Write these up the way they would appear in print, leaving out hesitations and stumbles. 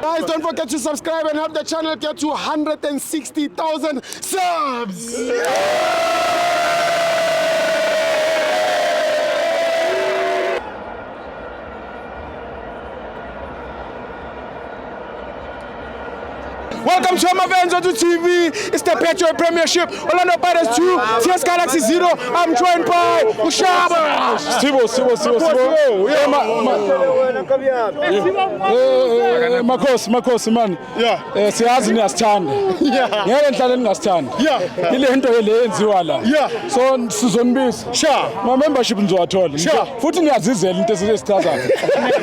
Guys, don't forget to subscribe and help the channel get to 160,000 subs. Welcome to Amavenzo to TV. It's the Petro Premiership. Orlando Pirates 2, TS Galaxy 0. I'm joined by Ushaba. Stibo. Makosi man. Yeah. Siyazi niyasithanda. Yeah. Ngeke ngihlale ngingasithanda. Yeah. Ile into eyenziwa la. Yeah. So sizonibisa. Sure. Ma membership nizowathola. Sure. Futhi niyazizela into esithathayo.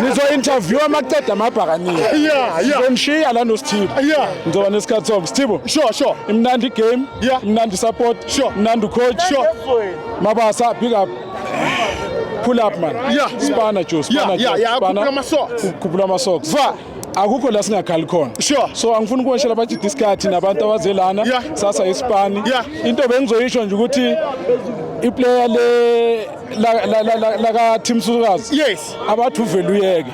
Nizo interview amaqeda amabhakani. Yeah. Ngishiya la noSthibo. Yeah. Ngizoba nesikhathi sonke Sithibo. Sure. Imnandi game, imnandi support, imnandi coach. Mabasa big up. Pull up man. Spana Joe, Kupula amasocks. Akukho la singakhali khona. So angifuni ukuweshela bathi discard nabantu abazelana sasa eSpani. Into bengizoyisho nje ukuthi iplayer la ka Team Sukazi. Yes. Abathi uveluyeke.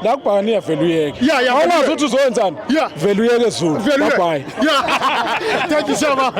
La kubhakani yaveluyeke. Awungazi ukuthi uzowenzani? Veluyeke Zulu. Bye. Thank you so much.